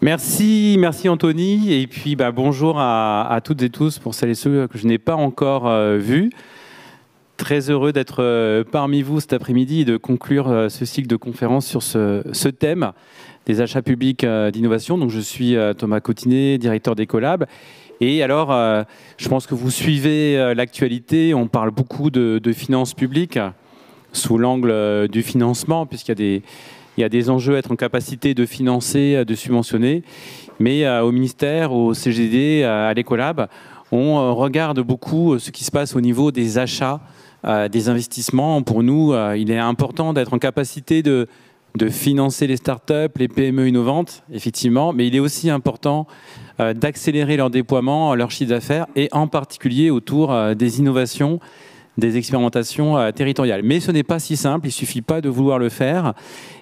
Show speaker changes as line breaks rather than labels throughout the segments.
Merci Anthony, et puis bonjour à toutes et tous pour celles et ceux que je n'ai pas encore vus. Très heureux d'être parmi vous cet après-midi et de conclure ce cycle de conférences sur ce thème des achats publics d'innovation. Donc je suis Thomas Cotinet, directeur d'Ecolab. Et alors, je pense que vous suivez l'actualité, on parle beaucoup de finances publiques sous l'angle du financement, puisqu'il y a des enjeux à être en capacité de financer, de subventionner. Mais au ministère, au CGD, à l'Ecolab, on regarde beaucoup ce qui se passe au niveau des achats, des investissements. Pour nous, il est important d'être en capacité de financer les startups, les PME innovantes, effectivement. Mais il est aussi important d'accélérer leur déploiement, leur chiffre d'affaires, et en particulier autour des innovations, des expérimentations territoriales. Mais ce n'est pas si simple, il ne suffit pas de vouloir le faire.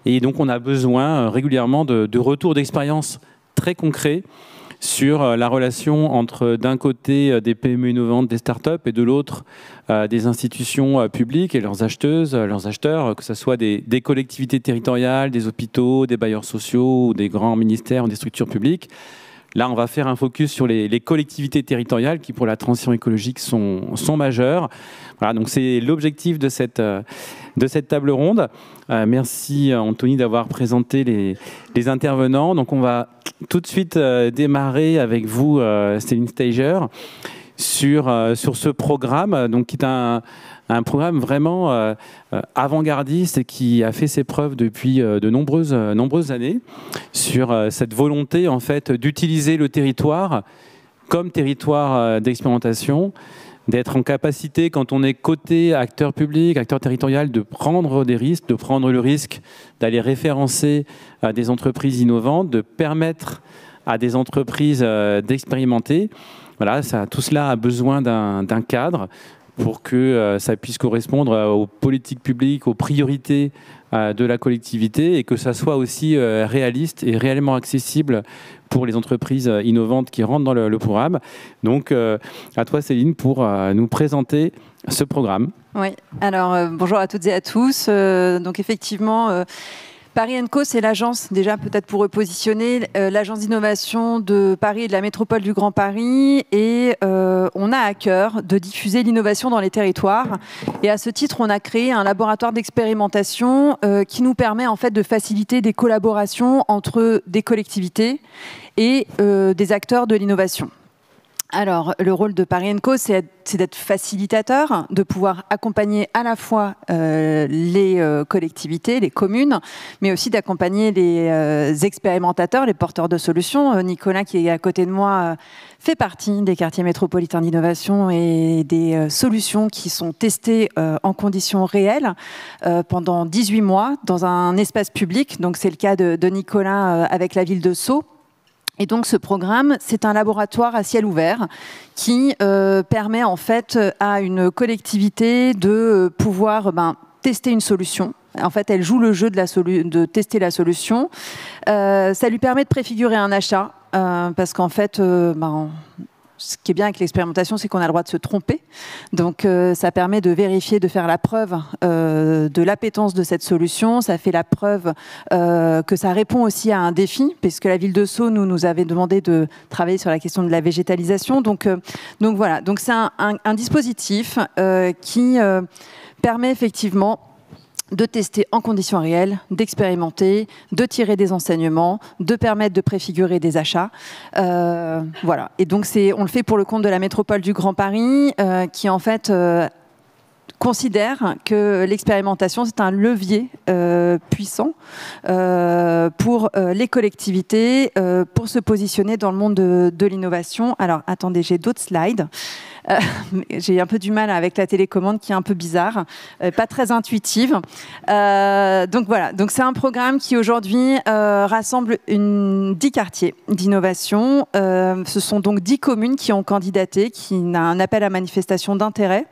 Et donc, on a besoin régulièrement de retours d'expérience très concrets sur la relation entre, d'un côté, des PME innovantes, des startups, et de l'autre, des institutions publiques et leurs acheteuses, leurs acheteurs, que ce soit des collectivités territoriales, des hôpitaux, des bailleurs sociaux, ou des grands ministères ou des structures publiques. Là, on va faire un focus sur les collectivités territoriales qui, pour la transition écologique, sont majeures. Voilà, donc c'est l'objectif de cette table ronde. Merci Anthony d'avoir présenté les intervenants. Donc on va tout de suite démarrer avec vous, Céline Steiger, sur ce programme, donc qui est un programme vraiment avant-gardiste et qui a fait ses preuves depuis de nombreuses années sur cette volonté en fait d'utiliser le territoire comme territoire d'expérimentation, d'être en capacité, quand on est côté acteur public, acteur territorial, de prendre des risques, de prendre le risque d'aller référencer des entreprises innovantes, de permettre à des entreprises d'expérimenter. Voilà, tout cela a besoin d'un cadre pour que ça puisse correspondre aux politiques publiques, aux priorités de la collectivité, et que ça soit aussi réaliste et réellement accessible pour les entreprises innovantes qui rentrent dans le programme. Donc, à toi Céline pour nous présenter ce programme.
Oui, alors bonjour à toutes et à tous. Donc effectivement, Paris & Co, c'est l'agence, déjà peut-être pour repositionner, l'agence d'innovation de Paris et de la métropole du Grand Paris. Et on a à cœur de diffuser l'innovation dans les territoires. Et à ce titre, on a créé un laboratoire d'expérimentation qui nous permet en fait de faciliter des collaborations entre des collectivités et des acteurs de l'innovation. Alors, le rôle de Paris & Co, c'est d'être facilitateur, de pouvoir accompagner à la fois les collectivités, les communes, mais aussi d'accompagner les expérimentateurs, les porteurs de solutions. Nicolas, qui est à côté de moi, fait partie des quartiers métropolitains d'innovation et des solutions qui sont testées en conditions réelles pendant 18 mois dans un espace public. Donc, c'est le cas de Nicolas avec la ville de Sceaux. Et donc ce programme, c'est un laboratoire à ciel ouvert qui permet en fait à une collectivité de pouvoir tester une solution. En fait, elle joue le jeu de tester la solution. Ça lui permet de préfigurer un achat parce qu'en fait, ce qui est bien avec l'expérimentation, c'est qu'on a le droit de se tromper. Donc, ça permet de vérifier, de faire la preuve de l'appétence de cette solution. Ça fait la preuve que ça répond aussi à un défi, puisque la ville de Sceaux nous avait demandé de travailler sur la question de la végétalisation. Donc voilà. Donc, c'est un dispositif qui permet effectivement de tester en conditions réelles, d'expérimenter, de tirer des enseignements, de permettre de préfigurer des achats. Voilà. Et donc, on le fait pour le compte de la métropole du Grand Paris, qui en fait considère que l'expérimentation, c'est un levier puissant pour les collectivités, pour se positionner dans le monde de l'innovation. Alors, attendez, j'ai d'autres slides. J'ai un peu du mal avec la télécommande qui est un peu bizarre, pas très intuitive. Donc voilà, donc c'est un programme qui aujourd'hui rassemble 10 quartiers d'innovation. Ce sont donc 10 communes qui ont candidaté, qui ont un appel à manifestation d'intérêt,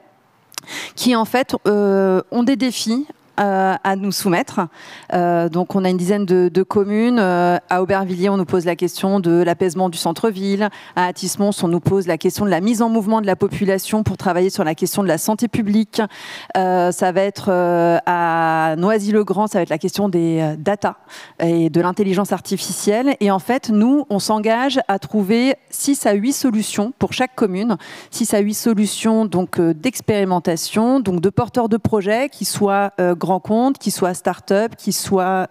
qui en fait ont des défis à nous soumettre. Donc on a une dizaine de communes. À Aubervilliers, on nous pose la question de l'apaisement du centre-ville. À Athis-Mons, on nous pose la question de la mise en mouvement de la population pour travailler sur la question de la santé publique. Ça va être à Noisy-le-Grand, ça va être la question des data et de l'intelligence artificielle. Et en fait, nous, on s'engage à trouver 6 à 8 solutions pour chaque commune, 6 à 8 solutions donc d'expérimentation, donc de porteurs de projets qui soient grands comptes, qui soient start-up, qui soient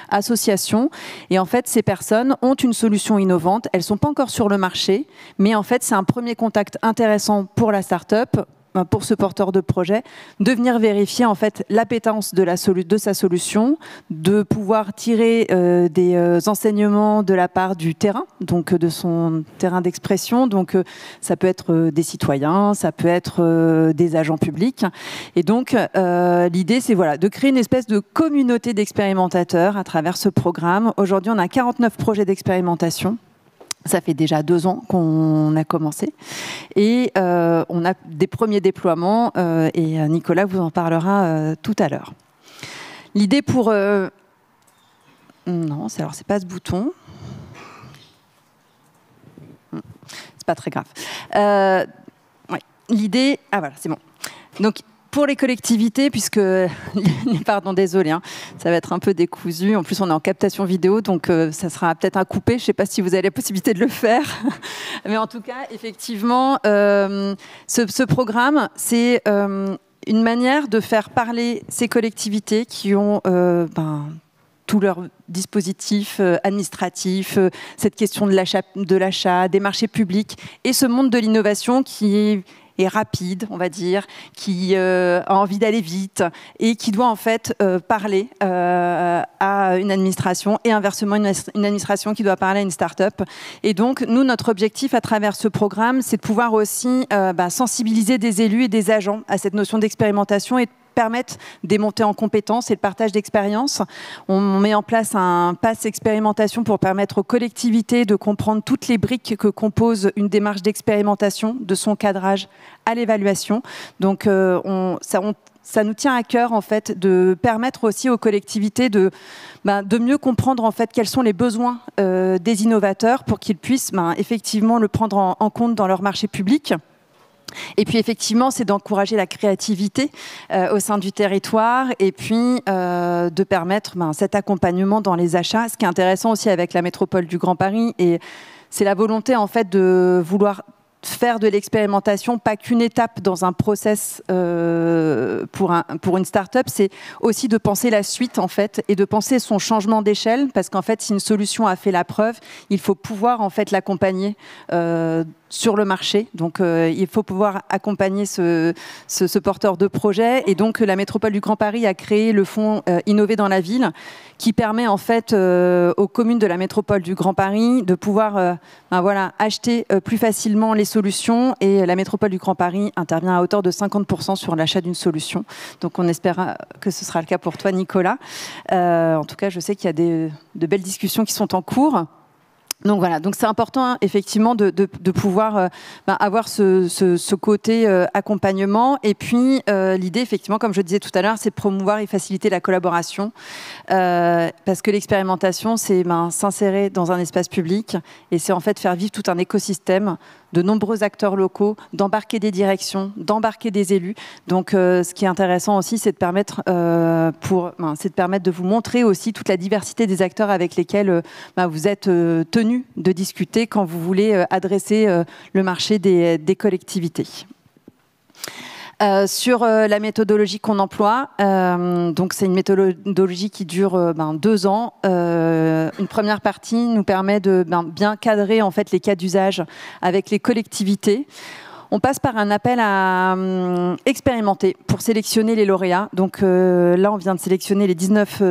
associations. Et en fait, ces personnes ont une solution innovante. Elles ne sont pas encore sur le marché, mais en fait, c'est un premier contact intéressant pour la start-up, pour ce porteur de projet, de venir vérifier en fait l'appétence de sa solution, de pouvoir tirer des enseignements de la part du terrain, donc de son terrain d'expression. Donc ça peut être des citoyens, ça peut être des agents publics. Et donc l'idée, c'est voilà, de créer une espèce de communauté d'expérimentateurs à travers ce programme. Aujourd'hui, on a 49 projets d'expérimentation. Ça fait déjà 2 ans qu'on a commencé et on a des premiers déploiements et Nicolas vous en parlera tout à l'heure. L'idée pour... Non, c'est pas ce bouton. C'est pas très grave. Ouais. L'idée... Ah voilà, c'est bon. Donc, pour les collectivités, puisque, pardon, désolé, hein, ça va être un peu décousu. En plus, on est en captation vidéo, donc ça sera peut-être à couper. Je ne sais pas si vous avez la possibilité de le faire. Mais en tout cas, effectivement, ce programme, c'est une manière de faire parler ces collectivités qui ont tout leur dispositif administratif, cette question de l'achat, des marchés publics, et ce monde de l'innovation qui est rapide, on va dire, qui a envie d'aller vite et qui doit en fait parler à une administration et inversement une administration qui doit parler à une start-up. Et donc, nous, notre objectif à travers ce programme, c'est de pouvoir aussi sensibiliser des élus et des agents à cette notion d'expérimentation et permettre des montées en compétences et le partage d'expériences. On met en place un pass expérimentation pour permettre aux collectivités de comprendre toutes les briques que compose une démarche d'expérimentation, de son cadrage à l'évaluation. Donc, ça nous tient à cœur en fait de permettre aussi aux collectivités de mieux comprendre en fait quels sont les besoins des innovateurs pour qu'ils puissent effectivement le prendre en compte dans leur marché public. Et puis effectivement, c'est d'encourager la créativité au sein du territoire et puis de permettre cet accompagnement dans les achats. Ce qui est intéressant aussi avec la métropole du Grand Paris, et c'est la volonté en fait de vouloir faire de l'expérimentation pas qu'une étape dans un process pour une start-up, c'est aussi de penser la suite en fait et de penser son changement d'échelle, parce qu'en fait si une solution a fait la preuve, il faut pouvoir en fait l'accompagner sur le marché. Donc il faut pouvoir accompagner ce porteur de projet, et donc la métropole du Grand Paris a créé le fonds Innover dans la ville, qui permet en fait aux communes de la métropole du Grand Paris de pouvoir acheter plus facilement les solutions, et la métropole du Grand Paris intervient à hauteur de 50% sur l'achat d'une solution. Donc on espère que ce sera le cas pour toi, Nicolas. En tout cas, je sais qu'il y a de belles discussions qui sont en cours. Donc voilà, donc c'est important effectivement de pouvoir avoir ce côté accompagnement. Et puis l'idée effectivement, comme je disais tout à l'heure, c'est de promouvoir et faciliter la collaboration, parce que l'expérimentation, c'est s'insérer dans un espace public, et c'est en fait faire vivre tout un écosystème de nombreux acteurs locaux, d'embarquer des directions, d'embarquer des élus. Donc ce qui est intéressant aussi, c'est de permettre de vous montrer aussi toute la diversité des acteurs avec lesquels vous êtes tenus de discuter quand vous voulez adresser le marché des collectivités. Sur la méthodologie qu'on emploie, donc c'est une méthodologie qui dure 2 ans. Une première partie nous permet de bien cadrer en fait les cas d'usage avec les collectivités. On passe par un appel à expérimenter pour sélectionner les lauréats. Donc là, on vient de sélectionner les 19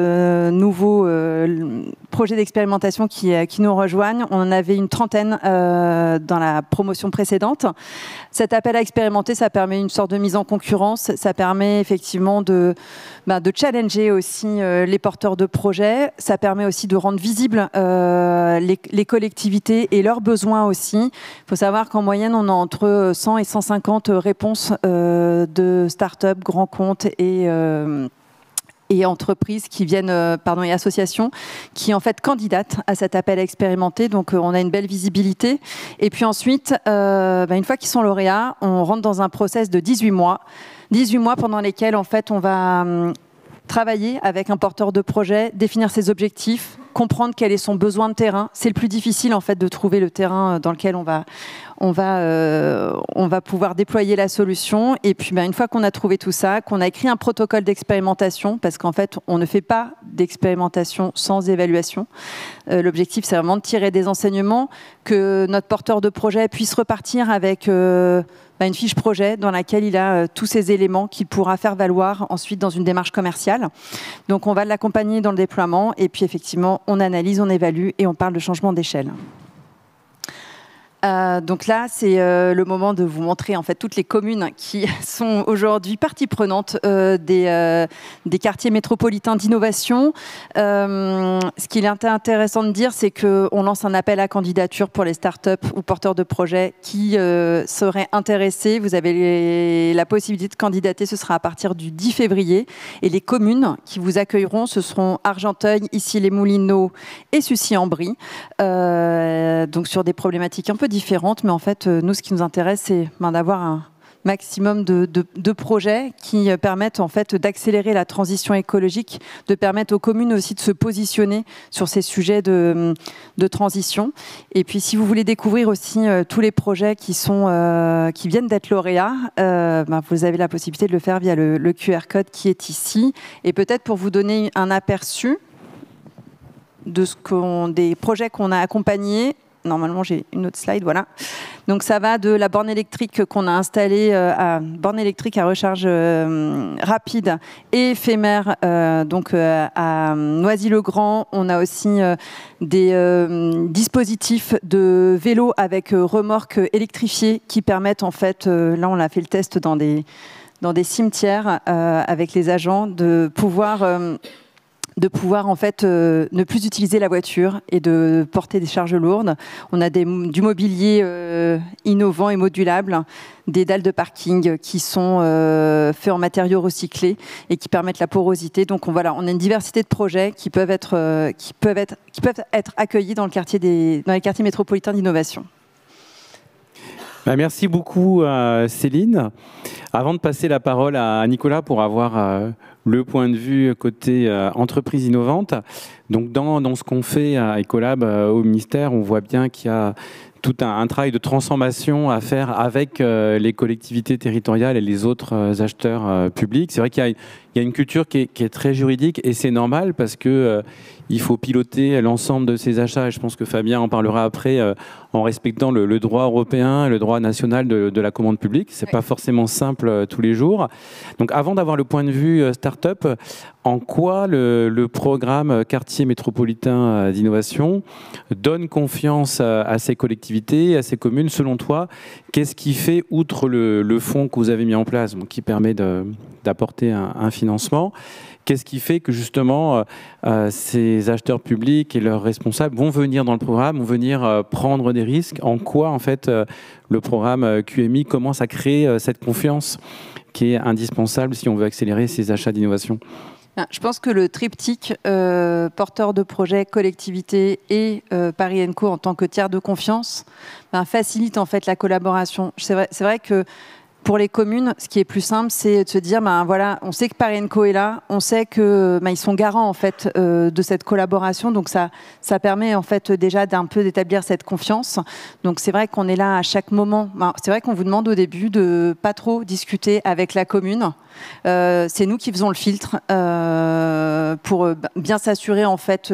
nouveaux projets d'expérimentation qui nous rejoignent. On en avait une trentaine dans la promotion précédente. Cet appel à expérimenter, ça permet une sorte de mise en concurrence. Ça permet effectivement de challenger aussi les porteurs de projets. Ça permet aussi de rendre visibles les collectivités et leurs besoins aussi. Il faut savoir qu'en moyenne, on a entre 100 et 150 réponses de start-up, grands comptes et et entreprises qui viennent, et associations qui en fait candidatent à cet appel expérimenté. Donc on a une belle visibilité. Et puis ensuite, une fois qu'ils sont lauréats, on rentre dans un process de 18 mois. 18 mois pendant lesquels en fait on va travailler avec un porteur de projet, définir ses objectifs, comprendre quel est son besoin de terrain. C'est le plus difficile en fait de trouver le terrain dans lequel on va pouvoir déployer la solution. Et puis une fois qu'on a trouvé tout ça, qu'on a écrit un protocole d'expérimentation, parce qu'en fait on ne fait pas d'expérimentation sans évaluation. L'objectif c'est vraiment de tirer des enseignements, que notre porteur de projet puisse repartir avec une fiche projet dans laquelle il a tous ces éléments qu'il pourra faire valoir ensuite dans une démarche commerciale. Donc on va l'accompagner dans le déploiement et puis effectivement on analyse, on évalue et on parle de changement d'échelle. Donc là, c'est le moment de vous montrer en fait toutes les communes qui sont aujourd'hui partie prenante des quartiers métropolitains d'innovation. Ce qu'il est intéressant de dire, c'est qu'on lance un appel à candidature pour les startups ou porteurs de projets qui seraient intéressés. Vous avez la possibilité de candidater, ce sera à partir du 10 février. Et les communes qui vous accueilleront, ce seront Argenteuil, Issy-les-Moulineaux et Sucy-en-Brie. Donc sur des problématiques un peu différentes, mais en fait, nous, ce qui nous intéresse, c'est d'avoir un maximum de projets qui permettent en fait d'accélérer la transition écologique, de permettre aux communes aussi de se positionner sur ces sujets de transition. Et puis, si vous voulez découvrir aussi tous les projets qui viennent d'être lauréats, vous avez la possibilité de le faire via le QR code qui est ici. Et peut-être pour vous donner un aperçu des projets qu'on a accompagnés. Normalement, j'ai une autre slide, voilà. Donc, ça va de la borne électrique qu'on a installée, borne électrique à recharge rapide et éphémère, à Noisy-le-Grand. On a aussi des dispositifs de vélo avec remorque électrifiée qui permettent, en fait, là, on a fait le test dans des cimetières avec les agents, de pouvoir en fait ne plus utiliser la voiture et de porter des charges lourdes. On a du mobilier innovant et modulable, des dalles de parking qui sont faits en matériaux recyclés et qui permettent la porosité. Donc on a une diversité de projets qui peuvent être accueillis dans les quartiers métropolitains d'innovation.
Merci beaucoup Céline. Avant de passer la parole à Nicolas pour avoir le point de vue côté entreprise innovante, donc dans ce qu'on fait à Ecolab au ministère, on voit bien qu'il y a tout un travail de transformation à faire avec les collectivités territoriales et les autres acheteurs publics. C'est vrai qu'il y a une culture qui est très juridique et c'est normal parce que il faut piloter l'ensemble de ces achats et je pense que Fabien en parlera après en respectant le droit européen et le droit national de la commande publique. C'est pas forcément simple tous les jours. Donc avant d'avoir le point de vue start-up, en quoi le programme quartier métropolitain d'innovation donne confiance à ces collectivités, à ces communes? Selon toi, qu'est-ce qui fait, outre le fonds que vous avez mis en place, qui permet d'apporter un financement, qu'est-ce qui fait que justement ces acheteurs publics et leurs responsables vont venir dans le programme, vont venir prendre des risques? En quoi en fait le programme QMI commence à créer cette confiance qui est indispensable si on veut accélérer ces achats d'innovation?
Je pense que le triptyque porteur de projet, collectivité et Paris & Co en tant que tiers de confiance facilite en fait la collaboration. C'est vrai que pour les communes, ce qui est plus simple, c'est de se dire, on sait que Paris & Co est là, on sait que ils sont garants en fait de cette collaboration, donc ça permet en fait déjà d'un peu d'établir cette confiance. Donc c'est vrai qu'on est là à chaque moment. C'est vrai qu'on vous demande au début de pas trop discuter avec la commune. C'est nous qui faisons le filtre pour bien s'assurer en fait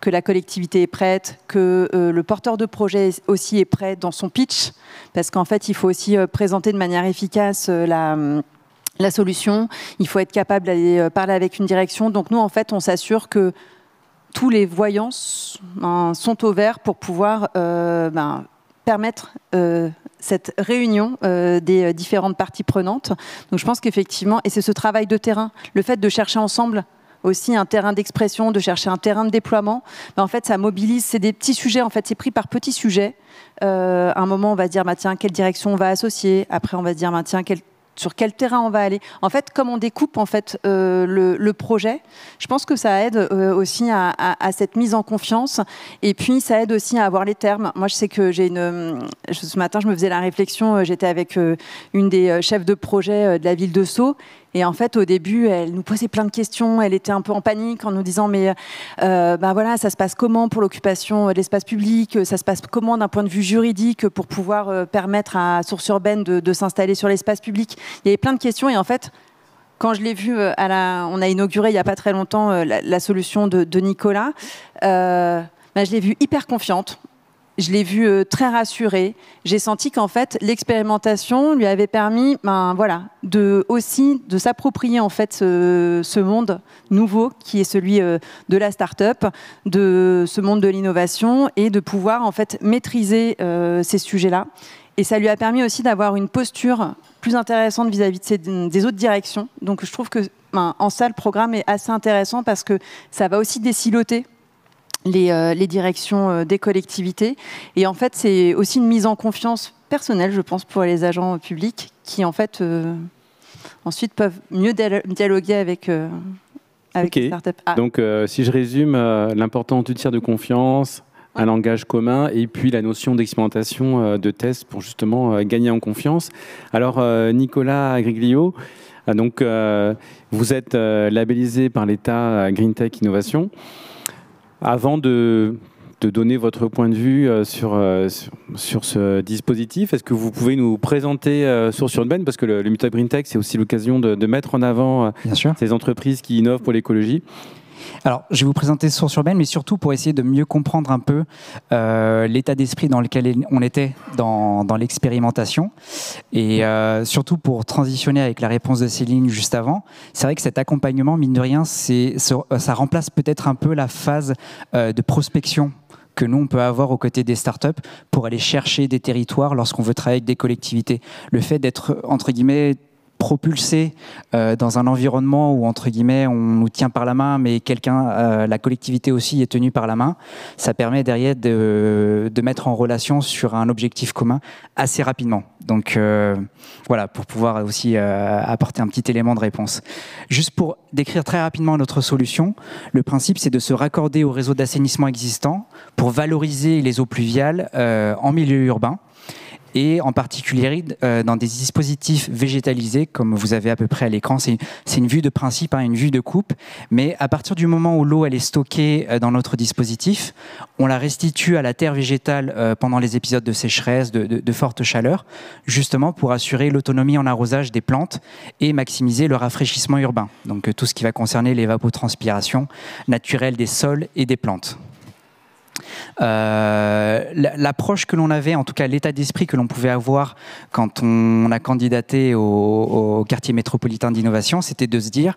que la collectivité est prête, que le porteur de projet aussi est prêt dans son pitch, parce qu'en fait il faut aussi présenter de manière efficace la solution. Il faut être capable d'aller parler avec une direction. Donc nous en fait on s'assure que tous les voyants sont au vert pour pouvoir permettre cette réunion des différentes parties prenantes. Donc je pense qu'effectivement, et c'est ce travail de terrain, le fait de chercher ensemble aussi un terrain d'expression, de chercher un terrain de déploiement, en fait ça mobilise, c'est des petits sujets, en fait c'est pris par petits sujets. À un moment on va se dire, tiens, quelle direction on va associer? Après on va se dire, tiens, sur quel terrain on va aller. En fait, comme on découpe en fait, le projet, je pense que ça aide aussi à cette mise en confiance. Et puis, ça aide aussi à avoir les termes. Moi, je sais que ce matin, je me faisais la réflexion, j'étais avec une des chefs de projet de la ville de Sceaux. Et en fait, au début, elle nous posait plein de questions. Elle était un peu en panique en nous disant mais voilà, ça se passe comment pour l'occupation de l'espace public? Ça se passe comment d'un point de vue juridique pour pouvoir permettre à Sources Urbaines de s'installer sur l'espace public? Il y avait plein de questions et en fait, quand je l'ai vu, on a inauguré il n'y a pas très longtemps la solution de Nicolas, je l'ai vue hyper confiante. Je l'ai vue très rassurée. J'ai senti qu'en fait, l'expérimentation lui avait permis de s'approprier en fait ce monde nouveau qui est celui de la start-up, de ce monde de l'innovation et de pouvoir en fait maîtriser ces sujets-là. Et ça lui a permis aussi d'avoir une posture plus intéressante vis-à-vis des autres directions. Donc je trouve que en ça, le programme est assez intéressant parce que ça va aussi désiloter les directions des collectivités. Et en fait, c'est aussi une mise en confiance personnelle, je pense, pour les agents publics qui, en fait, ensuite peuvent mieux dialoguer avec les startups.
Donc, si je résume, l'importance du tiers de confiance, un langage commun et puis la notion d'expérimentation de test pour justement gagner en confiance. Alors, Nicolas Griglio, donc, vous êtes labellisé par l'État Green Tech Innovation. Avant de donner votre point de vue sur ce dispositif, est-ce que vous pouvez nous présenter Sources Urbaines? Parce que le Meetup Green Tech, c'est aussi l'occasion de mettre en avant ces entreprises qui innovent pour l'écologie.
Alors, je vais vous présenter Sources Urbaines, mais surtout pour essayer de mieux comprendre un peu l'état d'esprit dans lequel on était dans l'expérimentation. Et surtout pour transitionner avec la réponse de Céline juste avant, c'est vrai que cet accompagnement, mine de rien, ça remplace peut-être un peu la phase de prospection que nous, on peut avoir aux côtés des startups pour aller chercher des territoires lorsqu'on veut travailler avec des collectivités. Le fait d'être, entre guillemets, propulsé dans un environnement où, entre guillemets, on nous tient par la main, mais la collectivité aussi est tenue par la main, ça permet derrière de mettre en relation sur un objectif commun assez rapidement. Donc voilà, pour pouvoir aussi apporter un petit élément de réponse. Juste pour décrire très rapidement notre solution, le principe c'est de se raccorder au réseau d'assainissement existant pour valoriser les eaux pluviales en milieu urbain, et en particulier dans des dispositifs végétalisés, comme vous avez à peu près à l'écran. C'est une vue de principe, une vue de coupe, mais à partir du moment où l'eau elle est stockée dans notre dispositif, on la restitue à la terre végétale pendant les épisodes de sécheresse, de forte chaleur, justement pour assurer l'autonomie en arrosage des plantes et maximiser le rafraîchissement urbain. Donc tout ce qui va concerner l'évapotranspiration naturelle des sols et des plantes. L'approche que l'on avait, en tout cas l'état d'esprit que l'on pouvait avoir quand on a candidaté au quartier métropolitain d'innovation, c'était de se dire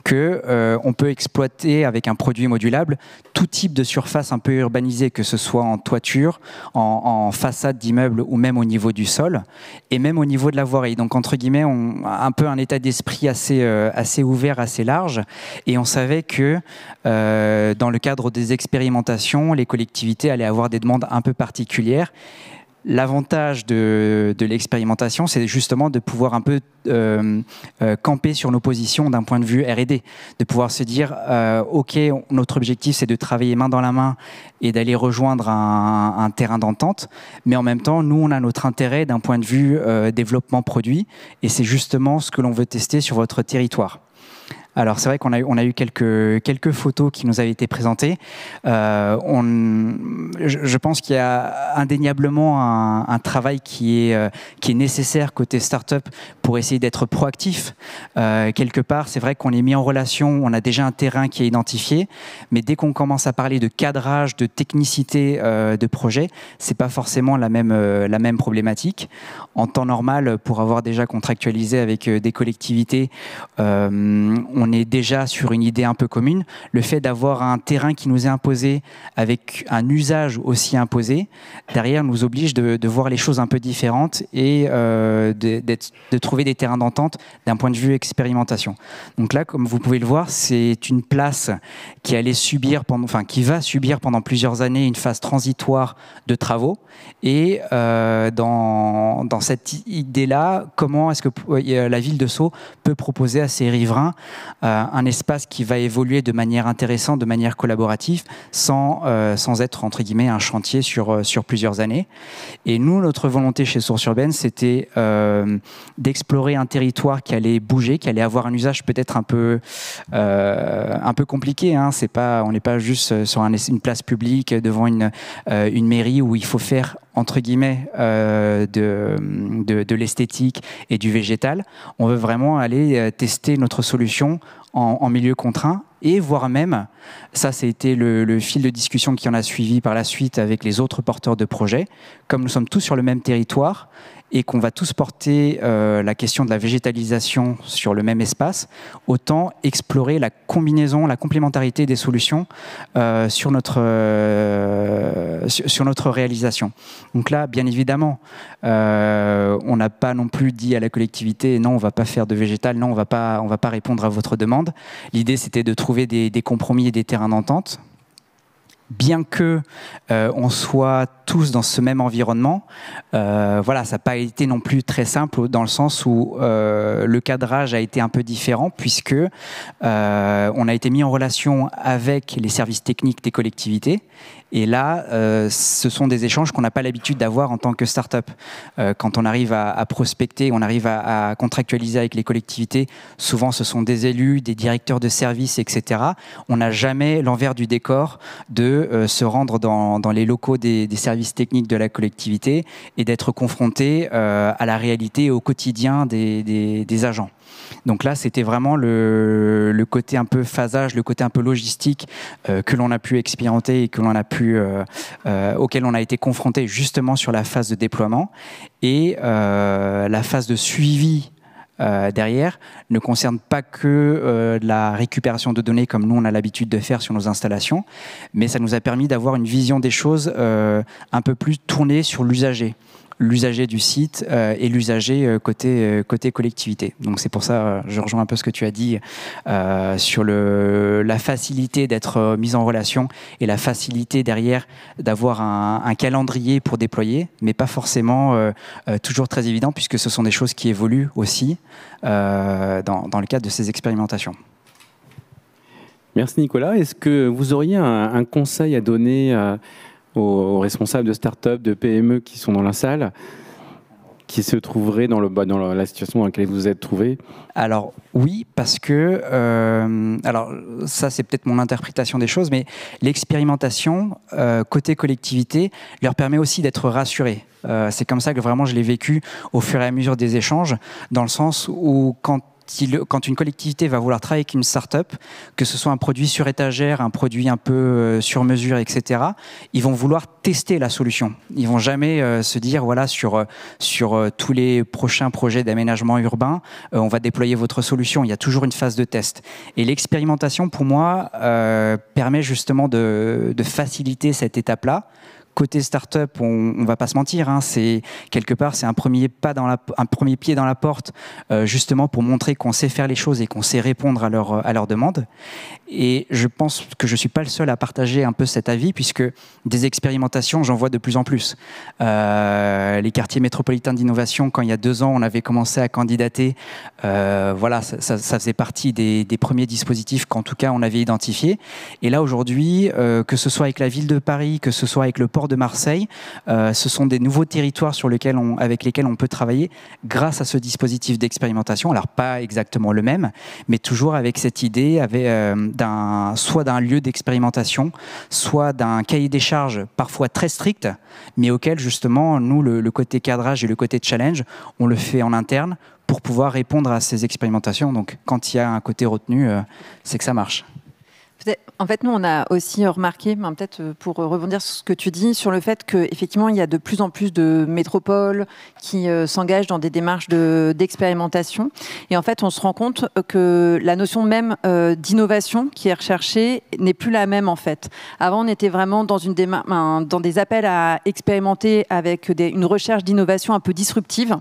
que on peut exploiter avec un produit modulable tout type de surface un peu urbanisée, que ce soit en toiture, en façade d'immeuble ou même au niveau du sol, et même au niveau de la voirie. Donc entre guillemets, un peu un état d'esprit assez ouvert, assez large, et on savait que dans le cadre des expérimentations, les collectivités allaient avoir des demandes un peu particulières. L'avantage de l'expérimentation, c'est justement de pouvoir un peu camper sur nos positions d'un point de vue R&D, de pouvoir se dire ok, notre objectif c'est de travailler main dans la main et d'aller rejoindre un terrain d'entente, mais en même temps nous on a notre intérêt d'un point de vue développement produit, et c'est justement ce que l'on veut tester sur votre territoire. Alors c'est vrai qu'on a eu quelques photos qui nous avaient été présentées. Je pense qu'il y a indéniablement un travail qui est nécessaire côté start-up pour essayer d'être proactif. Quelque part, c'est vrai qu'on est mis en relation, on a déjà un terrain qui est identifié, mais dès qu'on commence à parler de cadrage, de technicité de projet, c'est pas forcément la même problématique. En temps normal, pour avoir déjà contractualisé avec des collectivités, on on est déjà sur une idée un peu commune. Le fait d'avoir un terrain qui nous est imposé avec un usage aussi imposé, derrière nous oblige de voir les choses un peu différentes et de trouver des terrains d'entente d'un point de vue expérimentation. Donc là, comme vous pouvez le voir, c'est une place qui va subir pendant plusieurs années une phase transitoire de travaux. Et dans cette idée-là, comment est-ce que la ville de Sceaux peut proposer à ses riverains un espace qui va évoluer de manière intéressante, de manière collaborative, sans être, entre guillemets, un chantier sur plusieurs années. Et nous, notre volonté chez Source Urbaine, c'était d'explorer un territoire qui allait bouger, qui allait avoir un usage peut-être un peu compliqué. Hein. On n'est pas juste sur une place publique devant une mairie où il faut faire entre guillemets de l'esthétique et du végétal. On veut vraiment aller tester notre solution en milieu contraint et voire même, ça c'était le fil de discussion qui en a suivi par la suite avec les autres porteurs de projets, comme nous sommes tous sur le même territoire et qu'on va tous porter la question de la végétalisation sur le même espace, autant explorer la combinaison, la complémentarité des solutions sur notre réalisation. Donc là, bien évidemment, on n'a pas non plus dit à la collectivité non, on ne va pas faire de végétal, non, on ne va pas répondre à votre demande. L'idée, c'était de trouver des compromis et des terrains d'entente. Bien que on soit tous dans ce même environnement, voilà, ça n'a pas été non plus très simple dans le sens où le cadrage a été un peu différent puisque on a été mis en relation avec les services techniques des collectivités. Et là, ce sont des échanges qu'on n'a pas l'habitude d'avoir en tant que start-up. Quand on arrive à prospecter, on arrive à contractualiser avec les collectivités, souvent ce sont des élus, des directeurs de services, etc. On n'a jamais l'envers du décor de se rendre dans les locaux des services techniques de la collectivité et d'être confronté à la réalité et au quotidien des agents. Donc là, c'était vraiment le côté un peu phasage, le côté un peu logistique que l'on a pu expérimenter et que l'on a auquel on a été confronté justement sur la phase de déploiement. Et la phase de suivi derrière ne concerne pas que la récupération de données comme nous on a l'habitude de faire sur nos installations, mais ça nous a permis d'avoir une vision des choses un peu plus tournée sur l'usager du site et l'usager côté collectivité. Donc c'est pour ça, je rejoins un peu ce que tu as dit sur la facilité d'être mise en relation et la facilité derrière d'avoir un calendrier pour déployer, mais pas forcément toujours très évident puisque ce sont des choses qui évoluent aussi dans le cadre de ces expérimentations.
Merci Nicolas. Est-ce que vous auriez un conseil à donner aux responsables de start-up, de PME qui sont dans la salle, qui se trouveraient dans la situation dans laquelle vous vous êtes trouvé?
Alors oui, parce que, alors ça c'est peut-être mon interprétation des choses, mais l'expérimentation côté collectivité leur permet aussi d'être rassurés. C'est comme ça que vraiment je l'ai vécu au fur et à mesure des échanges, dans le sens où quand une collectivité va vouloir travailler avec une start-up, que ce soit un produit sur étagère, un produit un peu sur mesure, etc., ils vont vouloir tester la solution. Ils vont jamais se dire, voilà, sur tous les prochains projets d'aménagement urbain, on va déployer votre solution. Il y a toujours une phase de test. Et l'expérimentation, pour moi, permet justement de faciliter cette étape-là. Côté start-up, on ne va pas se mentir, hein, quelque part c'est un premier pied dans la porte, justement pour montrer qu'on sait faire les choses et qu'on sait répondre à leurs demandes. Et je pense que je ne suis pas le seul à partager un peu cet avis, puisque des expérimentations, j'en vois de plus en plus. Les quartiers métropolitains d'innovation, quand il y a 2 ans, on avait commencé à candidater, voilà, ça faisait partie des premiers dispositifs qu'en tout cas on avait identifiés. Et là aujourd'hui, que ce soit avec la ville de Paris, que ce soit avec le port de Marseille, ce sont des nouveaux territoires avec lesquels on peut travailler grâce à ce dispositif d'expérimentation. Alors pas exactement le même, mais toujours avec cette idée soit d'un lieu d'expérimentation, soit d'un cahier des charges parfois très strict, mais auquel justement nous, le côté cadrage et le côté challenge, on le fait en interne pour pouvoir répondre à ces expérimentations. Donc quand il y a un côté retenu, c'est que ça marche.
En fait, nous, on a aussi remarqué, peut-être pour rebondir sur ce que tu dis, sur le fait qu'effectivement, il y a de plus en plus de métropoles qui s'engagent dans des démarches d'expérimentation. Et en fait, on se rend compte que la notion même d'innovation qui est recherchée n'est plus la même, en fait. Avant, on était vraiment dans des appels à expérimenter avec une recherche d'innovation un peu disruptive.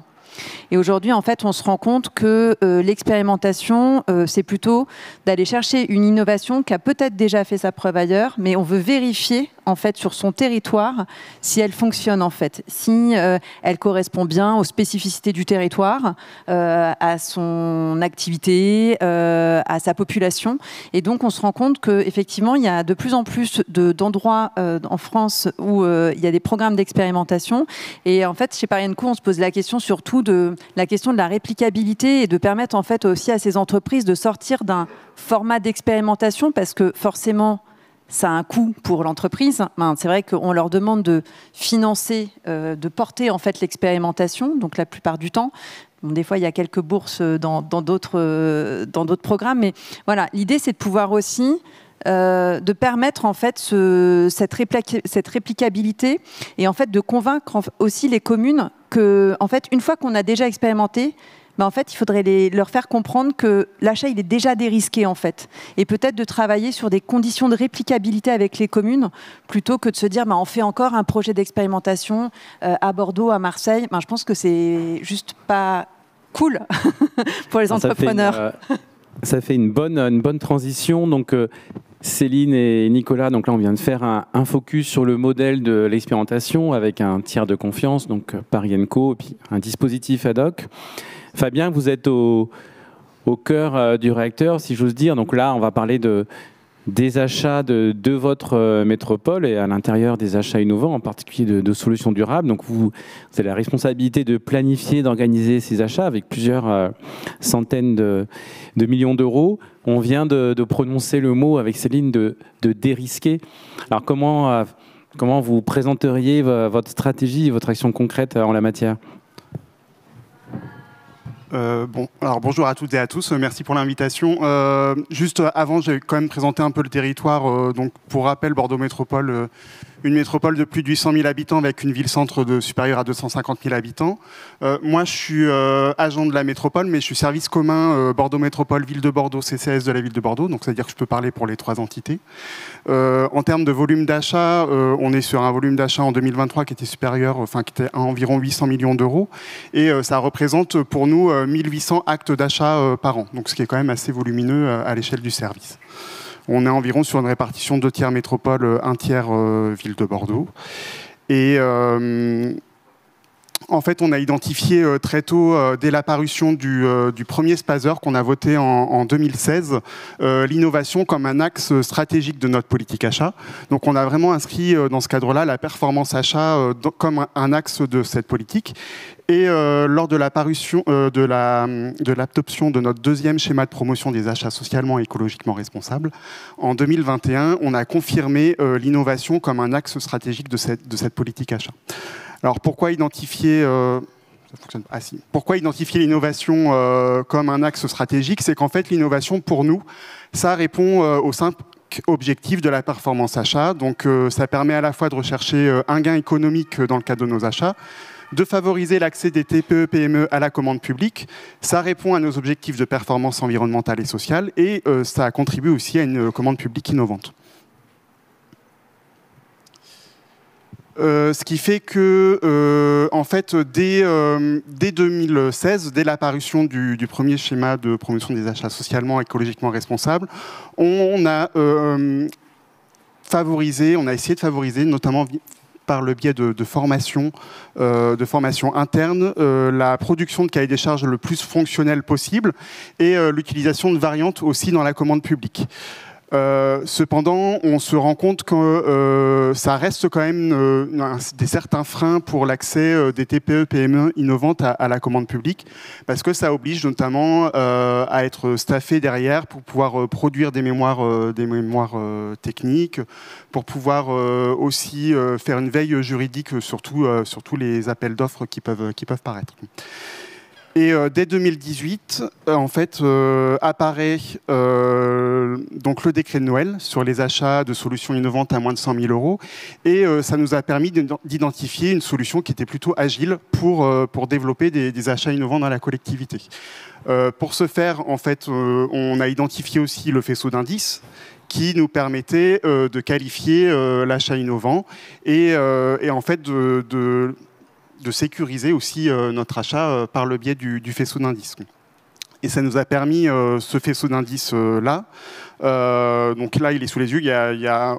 Et aujourd'hui, en fait, on se rend compte que l'expérimentation, c'est plutôt d'aller chercher une innovation qui a peut-être déjà fait sa preuve ailleurs, mais on veut vérifier, en fait, sur son territoire, si elle fonctionne, en fait, si elle correspond bien aux spécificités du territoire, à son activité, à sa population. Et donc, on se rend compte qu'effectivement, il y a de plus en plus d'endroits en France où il y a des programmes d'expérimentation. Et en fait, chez Paris & Co, on se pose la question surtout de la question de la réplicabilité et de permettre en fait aussi à ces entreprises de sortir d'un format d'expérimentation parce que forcément ça a un coût pour l'entreprise. C'est vrai qu'on leur demande de financer, de porter en fait l'expérimentation, donc la plupart du temps. Bon, des fois, il y a quelques bourses dans d'autres programmes, mais voilà, l'idée c'est de pouvoir aussi de permettre en fait cette réplicabilité et en fait de convaincre aussi les communes que en fait une fois qu'on a déjà expérimenté, en fait il faudrait leur faire comprendre que l'achat il est déjà dérisqué en fait et peut-être de travailler sur des conditions de réplicabilité avec les communes plutôt que de se dire on fait encore un projet d'expérimentation à Bordeaux, à Marseille. Je pense que c'est juste pas cool pour les entrepreneurs.
Ça fait une bonne transition. Donc, Céline et Nicolas, donc là, on vient de faire un focus sur le modèle de l'expérimentation avec un tiers de confiance, donc Paris & Co, et puis un dispositif ad hoc. Fabien, vous êtes au cœur du réacteur, si j'ose dire. Donc là, on va parler des achats de votre métropole et à l'intérieur des achats innovants, en particulier de solutions durables. Donc vous avez la responsabilité de planifier, d'organiser ces achats avec plusieurs centaines de millions d'euros. On vient de prononcer le mot avec Céline de dérisquer. Alors comment vous présenteriez votre stratégie et votre action concrète en la matière ?
Alors bonjour à toutes et à tous, merci pour l'invitation. Juste avant, j'ai quand même présenté un peu le territoire. Donc pour rappel, Bordeaux Métropole, une métropole de plus de 800 000 habitants avec une ville-centre supérieure à 250 000 habitants. Moi, je suis agent de la métropole, mais je suis service commun Bordeaux Métropole, Ville de Bordeaux, CCAS de la Ville de Bordeaux. Donc c'est-à-dire que je peux parler pour les trois entités. En termes de volume d'achat, on est sur un volume d'achat en 2023 qui était supérieur, qui était à environ 800 millions d'euros. Et ça représente pour nous 1800 actes d'achat par an, donc ce qui est quand même assez volumineux à l'échelle du service. On est environ sur une répartition 2 tiers métropole, 1 tiers ville de Bordeaux. Et en fait, on a identifié très tôt, dès l'apparition du premier SPASER qu'on a voté en 2016, l'innovation comme un axe stratégique de notre politique achat. Donc on a vraiment inscrit dans ce cadre-là la performance achat comme un axe de cette politique. Et lors de l'apparition de l'adoption de notre deuxième schéma de promotion des achats socialement et écologiquement responsables, en 2021, on a confirmé l'innovation comme un axe stratégique de cette politique achat. Alors pourquoi identifier l'innovation comme un axe stratégique? C'est qu'en fait l'innovation pour nous, ça répond au simple objectif de la performance achat. Donc ça permet à la fois de rechercher un gain économique dans le cadre de nos achats, de favoriser l'accès des TPE-PME à la commande publique. Ça répond à nos objectifs de performance environnementale et sociale et ça contribue aussi à une commande publique innovante. Ce qui fait que, en fait, dès 2016, dès l'apparition du premier schéma de promotion des achats socialement et écologiquement responsables, on a essayé de favoriser, notamment par le biais de formation interne, la production de cahiers des charges le plus fonctionnel possible et l'utilisation de variantes aussi dans la commande publique. Cependant, on se rend compte que ça reste quand même certains freins pour l'accès des TPE-PME innovantes à la commande publique, parce que ça oblige notamment à être staffé derrière pour pouvoir produire des mémoires techniques, pour pouvoir aussi faire une veille juridique sur tous les appels d'offres qui peuvent paraître. Et dès 2018, en fait, apparaît donc le décret de Noël sur les achats de solutions innovantes à moins de 100 000 euros. Et ça nous a permis d'identifier une solution qui était plutôt agile pour développer des achats innovants dans la collectivité. Pour ce faire, en fait, on a identifié aussi le faisceau d'indices qui nous permettait de qualifier l'achat innovant et en fait de sécuriser aussi notre achat par le biais du faisceau d'indices. Et ça nous a permis, ce faisceau d'indices-là, donc là il est sous les yeux,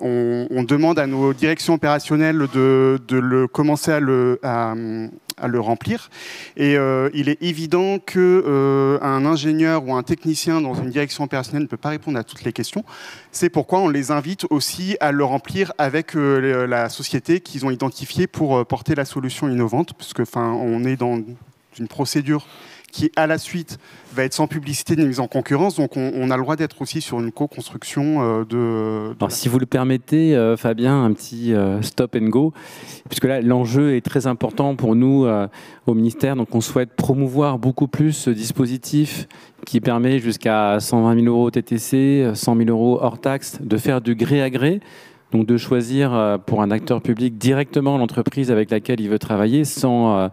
on demande à nos directions opérationnelles de commencer à le remplir. Et il est évident qu'un ingénieur ou un technicien dans une direction opérationnelle ne peut pas répondre à toutes les questions. C'est pourquoi on les invite aussi à le remplir avec la société qu'ils ont identifiée pour porter la solution innovante, puisque on est dans une procédure qui, à la suite, va être sans publicité ni mise en concurrence. Donc, on a le droit d'être aussi sur une co-construction
Alors, si vous le permettez, Fabien, un petit stop and go, puisque là, l'enjeu est très important pour nous au ministère. Donc, on souhaite promouvoir beaucoup plus ce dispositif qui permet jusqu'à 120 000 euros TTC, 100 000 euros hors taxe, de faire du gré à gré. Donc, de choisir pour un acteur public directement l'entreprise avec laquelle il veut travailler sans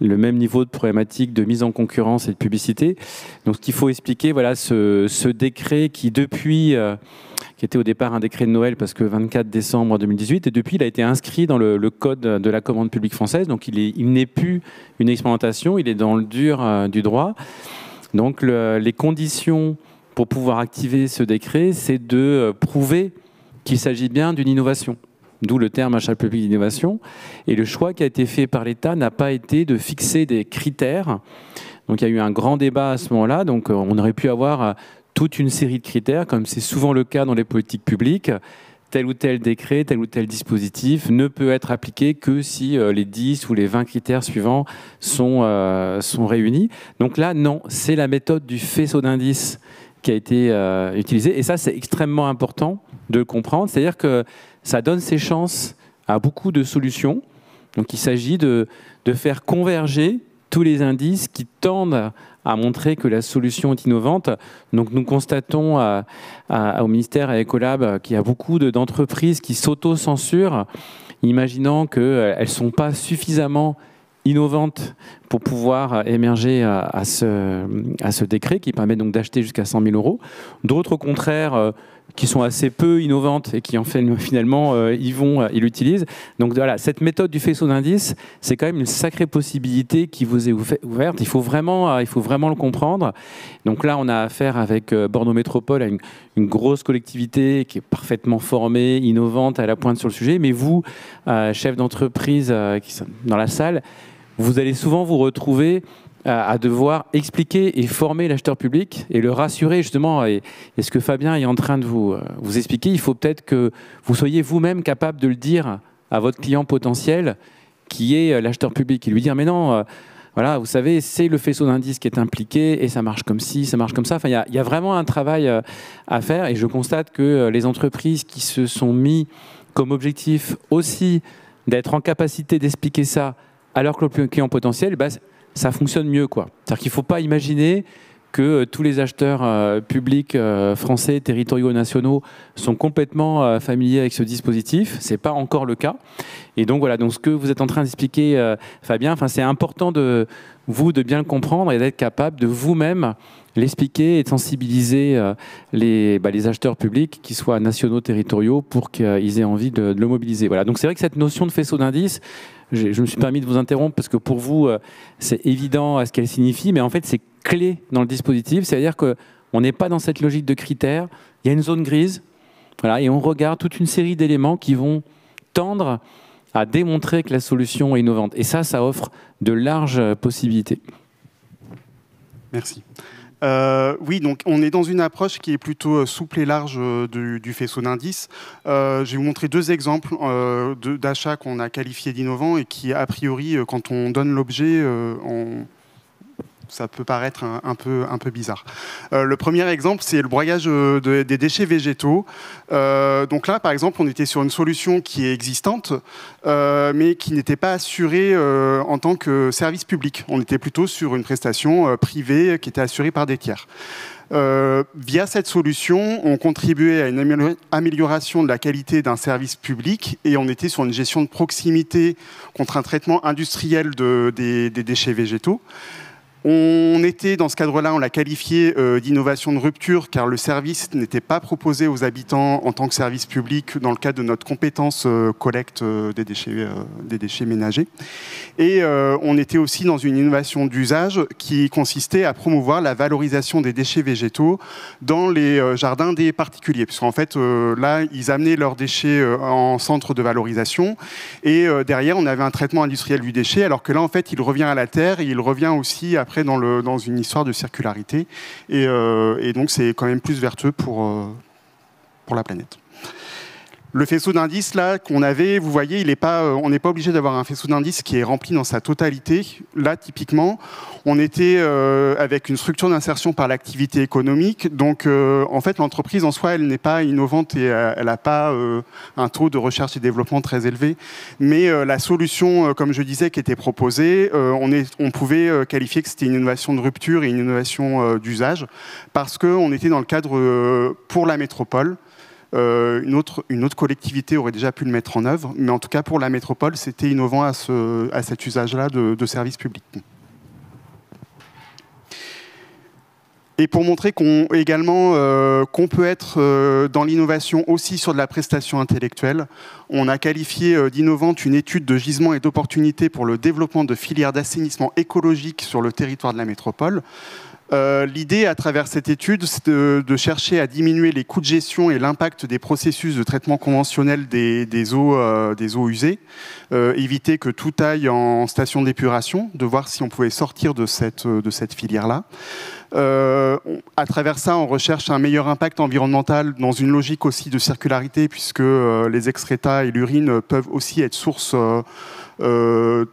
le même niveau de problématique de mise en concurrence et de publicité. Donc, ce qu'il faut expliquer, voilà, ce décret qui, depuis, qui était au départ un décret de Noël, parce que 24 décembre 2018, et depuis, il a été inscrit dans le code de la commande publique française. Donc, il n'est plus une expérimentation, il est dans le dur du droit. Donc, les conditions pour pouvoir activer ce décret, c'est de prouver qu'il s'agit bien d'une innovation. D'où le terme achat public d'innovation. Et le choix qui a été fait par l'État n'a pas été de fixer des critères. Donc il y a eu un grand débat à ce moment-là. Donc on aurait pu avoir toute une série de critères, comme c'est souvent le cas dans les politiques publiques. Tel ou tel décret, tel ou tel dispositif ne peut être appliqué que si les 10 ou les 20 critères suivants sont réunis. Donc là, non, c'est la méthode du faisceau d'indices qui a été utilisée. Et ça, c'est extrêmement important de le comprendre. C'est-à-dire que ça donne ses chances à beaucoup de solutions. Donc il s'agit de faire converger tous les indices qui tendent à montrer que la solution est innovante. Donc nous constatons au ministère, à Ecolab, qu'il y a beaucoup d'entreprises qui s'auto-censurent, imaginant qu'elles ne sont pas suffisamment innovantes pour pouvoir émerger à ce décret qui permet donc d'acheter jusqu'à 100 000 euros. D'autres, au contraire, qui sont assez peu innovantes et qui en fait finalement ils l'utilisent. Donc voilà, cette méthode du faisceau d'indices, c'est quand même une sacrée possibilité qui vous est ouverte. Il faut vraiment le comprendre. Donc là, on a affaire avec Bordeaux Métropole à une grosse collectivité qui est parfaitement formée, innovante, à la pointe sur le sujet. Mais vous, chef d'entreprise qui sont dans la salle, vous allez souvent vous retrouver à devoir expliquer et former l'acheteur public et le rassurer justement. Et ce que Fabien est en train de vous expliquer, il faut peut-être que vous soyez vous-même capable de le dire à votre client potentiel qui est l'acheteur public et lui dire mais non, voilà, vous savez, c'est le faisceau d'indices qui est impliqué et ça marche comme ci, ça marche comme ça. Enfin, il y a vraiment un travail à faire et je constate que les entreprises qui se sont mis comme objectif aussi d'être en capacité d'expliquer ça à leur client potentiel, ça fonctionne mieux, quoi. C'est-à-dire qu'il ne faut pas imaginer que tous les acheteurs publics français, territoriaux, nationaux sont complètement familiers avec ce dispositif. Ce n'est pas encore le cas. Et donc voilà, donc ce que vous êtes en train d'expliquer, Fabien, c'est important de bien le comprendre et d'être capable de vous-même l'expliquer et de sensibiliser les acheteurs publics, qu'ils soient nationaux, territoriaux, pour qu'ils aient envie de le mobiliser. Voilà. Donc c'est vrai que cette notion de faisceau d'indices, je me suis permis de vous interrompre parce que pour vous, c'est évident à ce qu'elle signifie, mais en fait, c'est clé dans le dispositif. C'est-à-dire qu'on n'est pas dans cette logique de critères. Il y a une zone grise, voilà, et on regarde toute une série d'éléments qui vont tendre à démontrer que la solution est innovante. Et ça offre de larges possibilités.
Merci. Oui, donc on est dans une approche qui est plutôt souple et large du faisceau d'indices. Je vais vous montrer deux exemples d'achats qu'on a qualifiés d'innovants et qui, a priori, quand on donne l'objet, ça peut paraître un peu bizarre. Le premier exemple, c'est le broyage des déchets végétaux. Donc là, par exemple, on était sur une solution qui est existante, mais qui n'était pas assurée en tant que service public. On était plutôt sur une prestation privée qui était assurée par des tiers. Via cette solution, on contribuait à une amélioration de la qualité d'un service public et on était sur une gestion de proximité contre un traitement industriel des déchets végétaux. On était, dans ce cadre-là, on l'a qualifié d'innovation de rupture car le service n'était pas proposé aux habitants en tant que service public dans le cadre de notre compétence collecte des déchets ménagers. Et on était aussi dans une innovation d'usage qui consistait à promouvoir la valorisation des déchets végétaux dans les jardins des particuliers. Puisqu'en fait, là, ils amenaient leurs déchets en centre de valorisation et derrière, on avait un traitement industriel du déchet alors que là, en fait, il revient à la terre et il revient aussi après dans une histoire de circularité et donc c'est quand même plus vertueux pour la planète. Le faisceau d'indices là qu'on avait, vous voyez, on n'est pas obligé d'avoir un faisceau d'indices qui est rempli dans sa totalité. Là, typiquement, on était avec une structure d'insertion par l'activité économique. Donc, en fait, l'entreprise en soi, elle n'est pas innovante et elle n'a pas un taux de recherche et développement très élevé. Mais la solution, comme je disais, qui était proposée, on pouvait qualifier que c'était une innovation de rupture et une innovation d'usage parce qu'on était dans le cadre pour la métropole. Une autre collectivité aurait déjà pu le mettre en œuvre, mais en tout cas pour la métropole, c'était innovant à cet usage-là de service public. Et pour montrer qu'on peut être dans l'innovation aussi sur de la prestation intellectuelle, on a qualifié d'innovante une étude de gisement et d'opportunités pour le développement de filières d'assainissement écologique sur le territoire de la métropole. L'idée, à travers cette étude, c'est de chercher à diminuer les coûts de gestion et l'impact des processus de traitement conventionnel des eaux usées, éviter que tout aille en station d'épuration, de voir si on pouvait sortir de cette filière-là. À travers ça, on recherche un meilleur impact environnemental dans une logique aussi de circularité, puisque les excrétas et l'urine peuvent aussi être source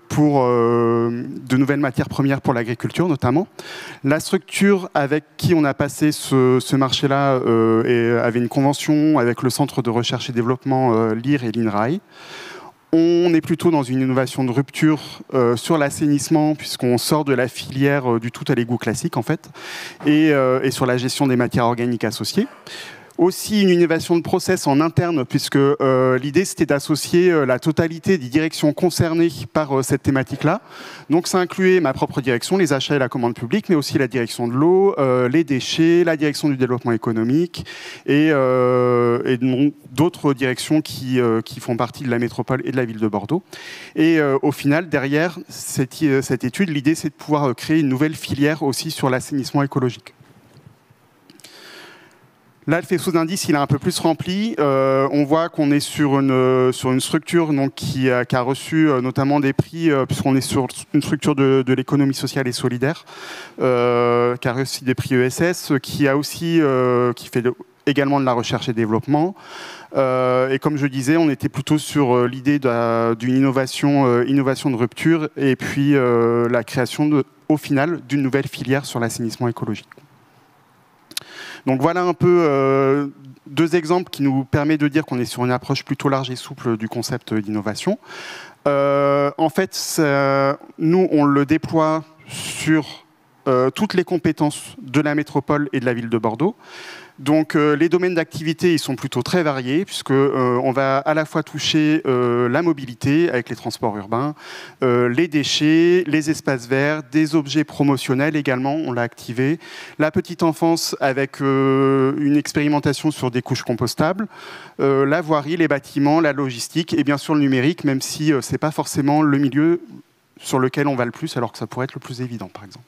pour de nouvelles matières premières pour l'agriculture notamment. La structure avec qui on a passé ce marché-là avait une convention avec le Centre de recherche et développement LIR et l'INRAE. On est plutôt dans une innovation de rupture sur l'assainissement puisqu'on sort de la filière du tout à l'égout classique en fait et sur la gestion des matières organiques associées. Aussi une innovation de process en interne, puisque l'idée c'était d'associer la totalité des directions concernées par cette thématique-là. Donc ça incluait ma propre direction, les achats et la commande publique, mais aussi la direction de l'eau, les déchets, la direction du développement économique et d'autres directions qui font partie de la métropole et de la ville de Bordeaux. Et au final, derrière cette étude, l'idée c'est de pouvoir créer une nouvelle filière aussi sur l'assainissement écologique. Là, le faisceau d'indices, il est un peu plus rempli. On voit qu'on est sur une structure donc, qui a reçu notamment des prix, puisqu'on est sur une structure de l'économie sociale et solidaire, qui a reçu des prix ESS, qui fait également de la recherche et développement. Et comme je disais, on était plutôt sur l'idée d'une innovation de rupture et puis la création, au final, d'une nouvelle filière sur l'assainissement écologique. Donc voilà un peu deux exemples qui nous permettent de dire qu'on est sur une approche plutôt large et souple du concept d'innovation. En fait, nous, on le déploie sur toutes les compétences de la métropole et de la ville de Bordeaux. Donc les domaines d'activité ils sont plutôt très variés puisque on va à la fois toucher la mobilité avec les transports urbains, les déchets, les espaces verts, des objets promotionnels également, on l'a activé, la petite enfance avec une expérimentation sur des couches compostables, la voirie, les bâtiments, la logistique et bien sûr le numérique, même si c'est pas forcément le milieu sur lequel on va le plus alors que ça pourrait être le plus évident par exemple.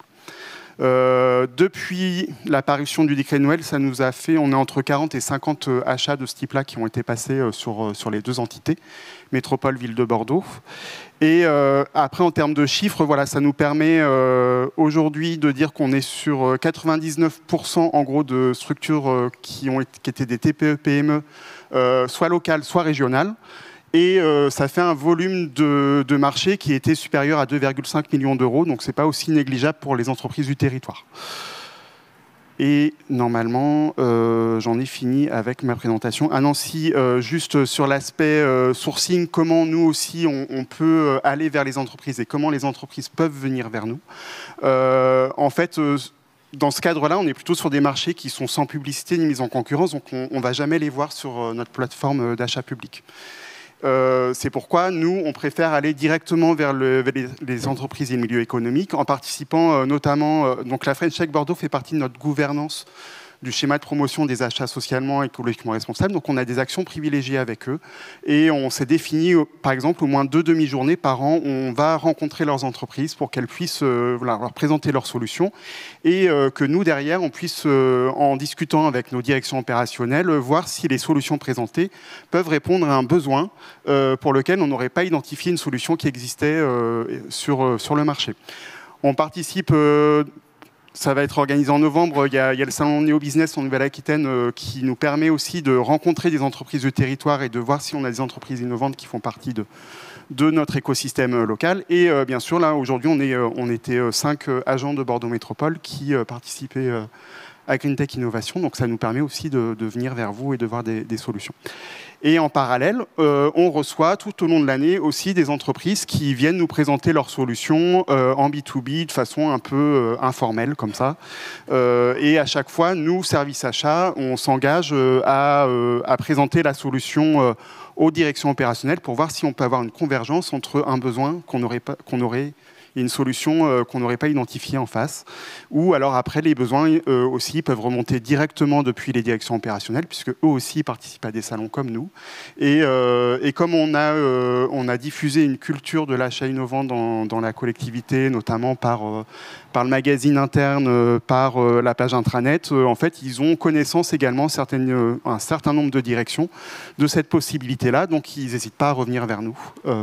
Depuis la parution du décret de Noël, ça nous a fait, on est entre 40 et 50 achats de ce type-là qui ont été passés sur les deux entités, Métropole, Ville de Bordeaux. Et après, en termes de chiffres, voilà, ça nous permet aujourd'hui de dire qu'on est sur 99% en gros de structures qui étaient des TPE-PME, soit locales, soit régionales. Et ça fait un volume de marché qui était supérieur à 2,5 millions d'euros, donc ce n'est pas aussi négligeable pour les entreprises du territoire. Et normalement, j'en ai fini avec ma présentation. Ah non, si, juste sur l'aspect sourcing, comment nous aussi, on peut aller vers les entreprises et comment les entreprises peuvent venir vers nous. En fait, dans ce cadre-là, on est plutôt sur des marchés qui sont sans publicité ni mise en concurrence, donc on ne va jamais les voir sur notre plateforme d'achat public. C'est pourquoi nous, on préfère aller directement vers les entreprises et le milieu économique en participant notamment, donc la French Tech Bordeaux fait partie de notre gouvernance du schéma de promotion des achats socialement et écologiquement responsables. Donc on a des actions privilégiées avec eux et on s'est défini, par exemple, au moins 2 demi-journées par an, on va rencontrer leurs entreprises pour qu'elles puissent leur présenter leurs solutions et que nous, derrière, on puisse, en discutant avec nos directions opérationnelles, voir si les solutions présentées peuvent répondre à un besoin pour lequel on n'aurait pas identifié une solution qui existait sur le marché. On participe... Ça va être organisé en novembre. Il y a le salon Néo Business en Nouvelle-Aquitaine qui nous permet aussi de rencontrer des entreprises de territoire et de voir si on a des entreprises innovantes qui font partie de notre écosystème local. Et bien sûr, là, aujourd'hui, on était 5 agents de Bordeaux Métropole qui participaient à Green Tech Innovation. Donc ça nous permet aussi de venir vers vous et de voir des solutions. Et en parallèle, on reçoit tout au long de l'année aussi des entreprises qui viennent nous présenter leurs solutions en B2B de façon un peu informelle comme ça. Et à chaque fois, nous, service achat, on s'engage à présenter la solution aux directions opérationnelles pour voir si on peut avoir une convergence entre un besoin qu'on aurait et une solution qu'on n'aurait pas identifiée en face. Ou alors après, les besoins aussi peuvent remonter directement depuis les directions opérationnelles, puisque eux aussi participent à des salons comme nous. Et comme on a diffusé une culture de l'achat innovant dans la collectivité, notamment par le magazine interne, par la page intranet, en fait, ils ont connaissance également, un certain nombre de directions, de cette possibilité-là. Donc, ils n'hésitent pas à revenir vers nous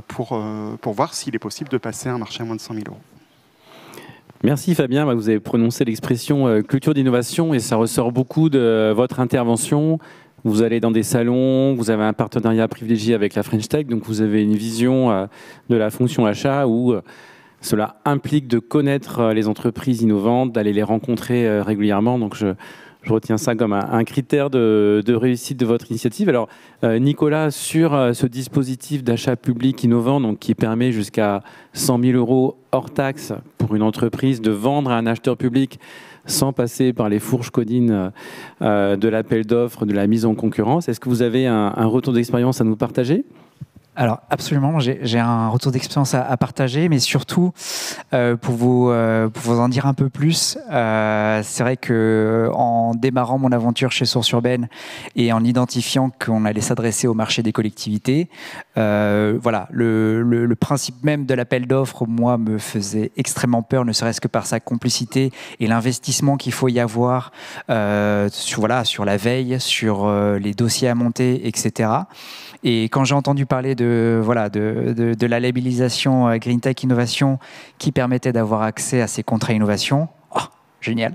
pour voir s'il est possible de passer un marché à moins de 100 000 €.
Merci Fabien, vous avez prononcé l'expression culture d'innovation et ça ressort beaucoup de votre intervention. Vous allez dans des salons, vous avez un partenariat privilégié avec la French Tech, donc vous avez une vision de la fonction achat où cela implique de connaître les entreprises innovantes, d'aller les rencontrer régulièrement. Donc je retiens ça comme un critère de réussite de votre initiative. Alors Nicolas, sur ce dispositif d'achat public innovant, donc qui permet jusqu'à 100 000 € hors taxe pour une entreprise de vendre à un acheteur public sans passer par les fourches codines de l'appel d'offres, de la mise en concurrence, est-ce que vous avez un retour d'expérience à nous partager ?
Alors absolument, j'ai un retour d'expérience à partager, mais surtout pour vous en dire un peu plus, c'est vrai que en démarrant mon aventure chez Source Urbaine et en identifiant qu'on allait s'adresser au marché des collectivités, voilà, le principe même de l'appel d'offres, moi, me faisait extrêmement peur, ne serait-ce que par sa complexité et l'investissement qu'il faut y avoir sur la veille, sur les dossiers à monter, etc. Et quand j'ai entendu parler de la labellisation Green Tech Innovation qui permettait d'avoir accès à ces contrats innovation, oh, génial.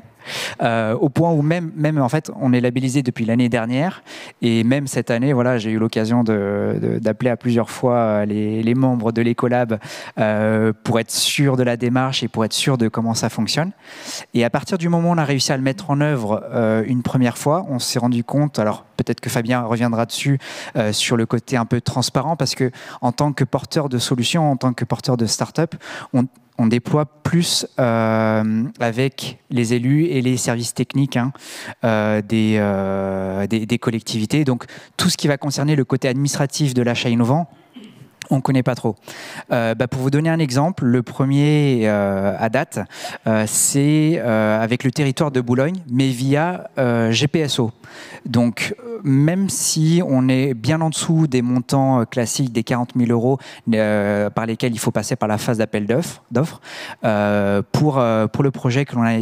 Au point où même en fait on est labellisé depuis l'année dernière et même cette année, voilà, j'ai eu l'occasion d'appeler à plusieurs fois les membres de l'Ecolab pour être sûr de la démarche et pour être sûr de comment ça fonctionne. Et à partir du moment où on a réussi à le mettre en œuvre une première fois, on s'est rendu compte, alors peut-être que Fabien reviendra dessus, sur le côté un peu transparent, parce que en tant que porteur de solutions, en tant que porteur de start-up, on déploie plus avec les élus et les services techniques des collectivités. Donc, tout ce qui va concerner le côté administratif de l'achat innovant, on ne connaît pas trop. Pour vous donner un exemple, le premier à date, c'est avec le territoire de Boulogne, mais via GPSO. Donc, même si on est bien en dessous des montants classiques des 40 000 € par lesquels il faut passer par la phase d'appel d'offres, pour le projet que l'on a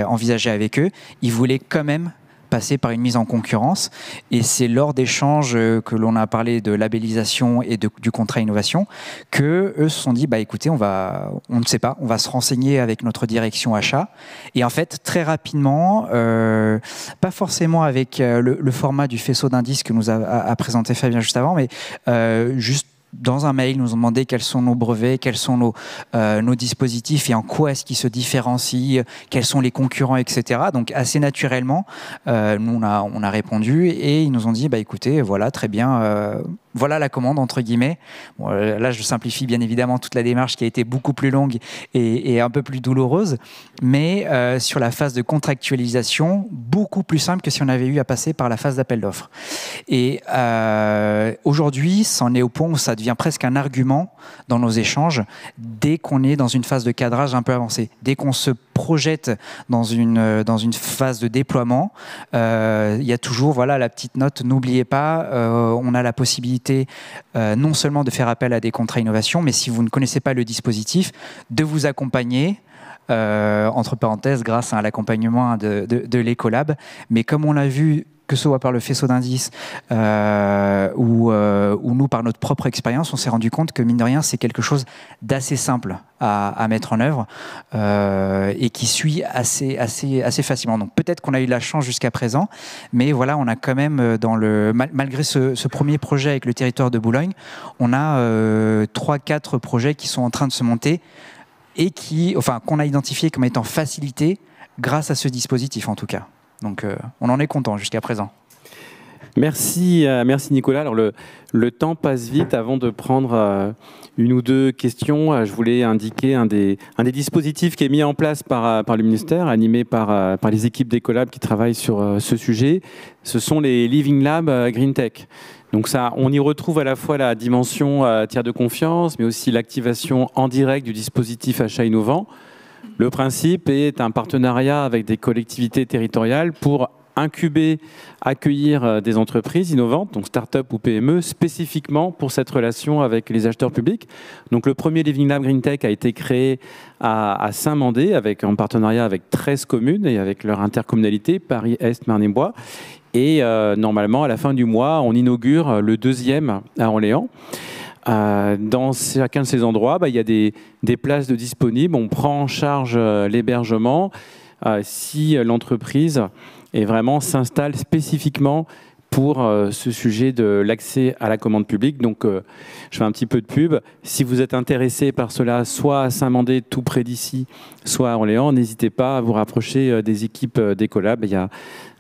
envisagé avec eux, ils voulaient quand même passer par une mise en concurrence, et c'est lors d'échanges que l'on a parlé de labellisation et du contrat innovation que eux se sont dit écoutez, on ne sait pas, on va se renseigner avec notre direction achat. Et en fait, très rapidement, pas forcément avec le format du faisceau d'indices que nous a présenté Fabien juste avant, mais juste dans un mail, nous ont demandé quels sont nos brevets, quels sont nos dispositifs et en quoi est-ce qu'ils se différencient, quels sont les concurrents, etc. Donc assez naturellement, nous on a répondu et ils nous ont dit écoutez, voilà, très bien, voilà la commande entre guillemets. Bon, là je simplifie bien évidemment toute la démarche qui a été beaucoup plus longue et un peu plus douloureuse, mais sur la phase de contractualisation, beaucoup plus simple que si on avait eu à passer par la phase d'appel d'offres. Et aujourd'hui, c'en est au point où ça devient presque un argument dans nos échanges dès qu'on est dans une phase de cadrage un peu avancée. Dès qu'on se projette dans une phase de déploiement, il y a toujours la petite note, n'oubliez pas, on a la possibilité non seulement de faire appel à des contrats innovation, mais si vous ne connaissez pas le dispositif, de vous accompagner entre parenthèses, grâce à l'accompagnement de l'Ecolab. Mais comme on l'a vu, que ce soit par le faisceau d'indices ou nous, par notre propre expérience, on s'est rendu compte que, mine de rien, c'est quelque chose d'assez simple à mettre en œuvre et qui suit assez facilement. Donc peut-être qu'on a eu la chance jusqu'à présent, mais voilà, on a quand même, malgré ce premier projet avec le territoire de Boulogne, on a 3-4 projets qui sont en train de se monter et qu'on a identifié comme étant facilités grâce à ce dispositif en tout cas. Donc on en est content jusqu'à présent.
Merci Nicolas. Alors le temps passe vite. Avant de prendre une ou deux questions, je voulais indiquer un des dispositifs qui est mis en place par le ministère, animé par les équipes d'Ecolab qui travaillent sur ce sujet. Ce sont les Living Lab Green Tech. Donc ça, on y retrouve à la fois la dimension tiers de confiance, mais aussi l'activation en direct du dispositif achat innovant. Le principe est un partenariat avec des collectivités territoriales pour incuber, accueillir des entreprises innovantes, donc start-up ou PME, spécifiquement pour cette relation avec les acheteurs publics. Donc le premier Living Lab Green Tech a été créé à Saint-Mandé, en partenariat avec 13 communes et avec leur intercommunalité, Paris-Est, Marne-et-Bois. Et normalement, à la fin du mois, on inaugure le deuxième à Orléans. Dans chacun de ces endroits, il y a des places de disponibles. On prend en charge l'hébergement si l'entreprise s'installe spécifiquement pour ce sujet de l'accès à la commande publique. Donc, je fais un petit peu de pub. Si vous êtes intéressé par cela, soit à Saint-Mandé, tout près d'ici, soit à Orléans, n'hésitez pas à vous rapprocher des équipes d'Ecolab. Il y a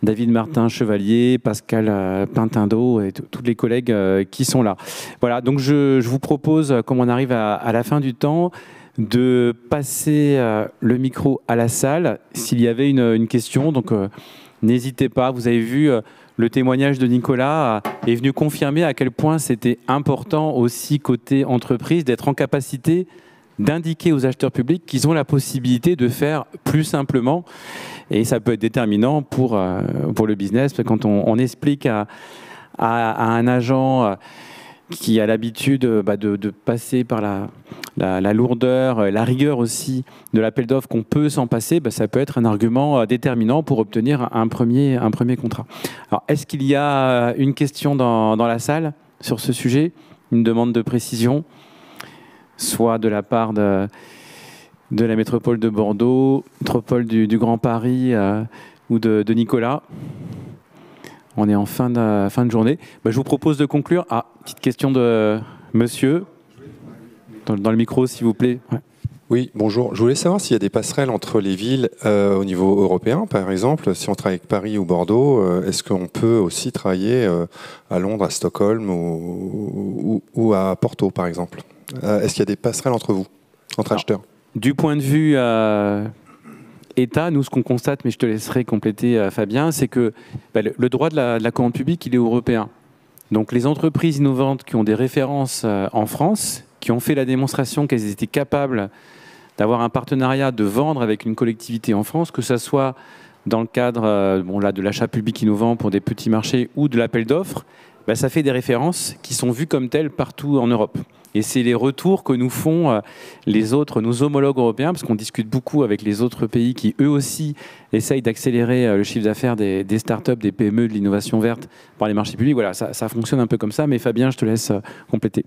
David Martin-Chevalier, Pascal Pintindo et tous les collègues qui sont là. Voilà, donc je vous propose, comme on arrive à la fin du temps, de passer le micro à la salle s'il y avait une question. Donc, n'hésitez pas. Vous avez vu, le témoignage de Nicolas est venu confirmer à quel point c'était important aussi côté entreprise d'être en capacité d'indiquer aux acheteurs publics qu'ils ont la possibilité de faire plus simplement. Et ça peut être déterminant pour le business. Quand on explique à un agent qui a l'habitude de passer par la lourdeur, la rigueur aussi de l'appel d'offres, qu'on peut s'en passer, ça peut être un argument déterminant pour obtenir un premier contrat. Alors, est-ce qu'il y a une question dans la salle sur ce sujet? Une demande de précision, soit de la part de la métropole de Bordeaux, métropole du Grand Paris ou de Nicolas? On est en fin de journée. Je vous propose de conclure. Petite question de monsieur. Dans le micro, s'il vous plaît. Ouais.
Oui, bonjour. Je voulais savoir s'il y a des passerelles entre les villes au niveau européen, par exemple. Si on travaille avec Paris ou Bordeaux, est-ce qu'on peut aussi travailler à Londres, à Stockholm ou à Porto, par exemple? Est-ce qu'il y a des passerelles entre vous, entre acheteurs?
Du point de vue État, nous, ce qu'on constate, mais je te laisserai compléter, Fabien, c'est que le droit de la commande publique, il est européen. Donc les entreprises innovantes qui ont des références en France, qui ont fait la démonstration qu'elles étaient capables d'avoir un partenariat, de vendre avec une collectivité en France, que ce soit dans le cadre de l'achat public innovant pour des petits marchés ou de l'appel d'offres, ça fait des références qui sont vues comme telles partout en Europe. Et c'est les retours que nous font nos homologues européens, parce qu'on discute beaucoup avec les autres pays qui, eux aussi, essayent d'accélérer le chiffre d'affaires des startups, des PME, de l'innovation verte par les marchés publics. Voilà, ça fonctionne un peu comme ça. Mais Fabien, je te laisse compléter.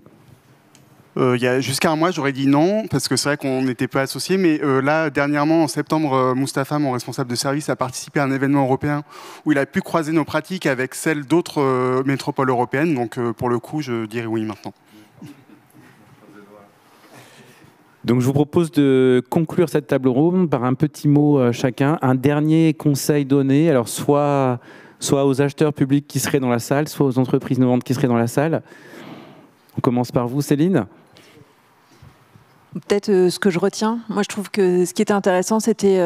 Jusqu'à un mois, j'aurais dit non, parce que c'est vrai qu'on n'était pas associés. Mais là, dernièrement, en septembre, Mustapha, mon responsable de service, a participé à un événement européen où il a pu croiser nos pratiques avec celles d'autres métropoles européennes. Donc, pour le coup, je dirais oui maintenant.
Donc je vous propose de conclure cette table ronde par un petit mot chacun, un dernier conseil donné, alors soit aux acheteurs publics qui seraient dans la salle, soit aux entreprises innovantes qui seraient dans la salle. On commence par vous, Céline.
Peut-être ce que je retiens. Moi, je trouve que ce qui était intéressant, c'était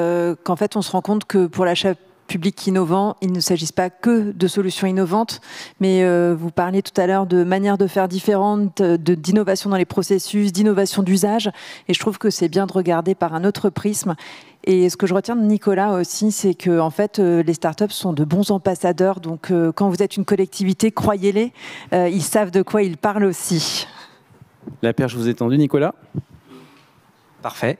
qu'en fait, on se rend compte que pour l'achat public innovant, il ne s'agisse pas que de solutions innovantes, mais vous parliez tout à l'heure de manières de faire différentes, d'innovation dans les processus, d'innovation d'usage, et je trouve que c'est bien de regarder par un autre prisme. Et ce que je retiens de Nicolas aussi, c'est que en fait, les startups sont de bons ambassadeurs, donc quand vous êtes une collectivité, croyez-les, ils savent de quoi ils parlent aussi.
La perche vous est tendue, Nicolas.
Parfait.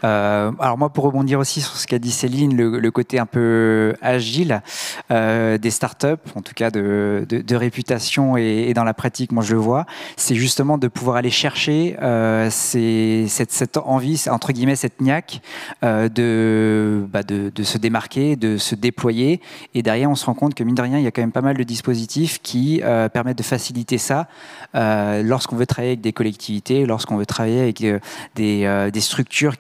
Alors moi, pour rebondir aussi sur ce qu'a dit Céline, le côté un peu agile des startups, en tout cas de réputation et dans la pratique, moi je le vois, c'est justement de pouvoir aller chercher cette envie, entre guillemets, cette niaque de se démarquer, de se déployer. Et derrière, on se rend compte que mine de rien, il y a quand même pas mal de dispositifs qui permettent de faciliter ça lorsqu'on veut travailler avec des collectivités, lorsqu'on veut travailler avec des structures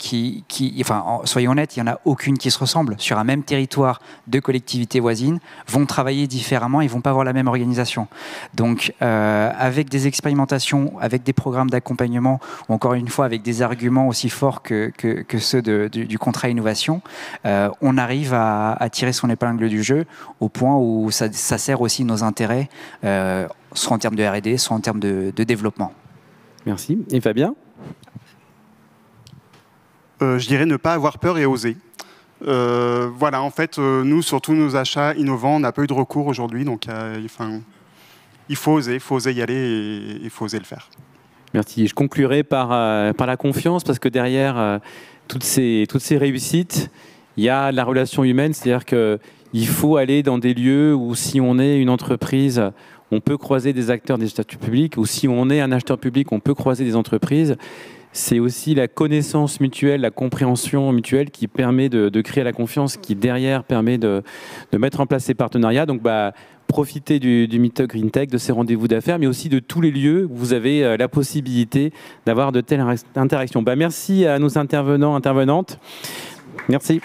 soyons honnêtes, il n'y en a aucune qui se ressemble. Sur un même territoire, deux collectivités voisines vont travailler différemment, ils ne vont pas avoir la même organisation. Donc, avec des expérimentations, avec des programmes d'accompagnement, ou encore une fois, avec des arguments aussi forts que ceux du contrat innovation, on arrive à tirer son épingle du jeu au point où ça sert aussi nos intérêts, soit en termes de R&D, soit en termes de développement.
Merci. Et Fabien ?
Je dirais ne pas avoir peur et oser. Voilà, en fait, nous, sur tous nos achats innovants, on n'a pas eu de recours aujourd'hui, donc il faut oser y aller et il faut oser le faire.
Merci. Je conclurai par la confiance, parce que derrière toutes ces réussites, il y a la relation humaine, c'est-à-dire qu'il faut aller dans des lieux où, si on est une entreprise, on peut croiser des acteurs des statuts publics, ou si on est un acheteur public, on peut croiser des entreprises. C'est aussi la connaissance mutuelle, la compréhension mutuelle qui permet de créer la confiance, qui derrière permet de mettre en place ces partenariats. Donc, profitez du Meetup Green Tech, de ces rendez-vous d'affaires, mais aussi de tous les lieux où vous avez la possibilité d'avoir de telles interactions. Merci à nos intervenants, intervenantes. Merci.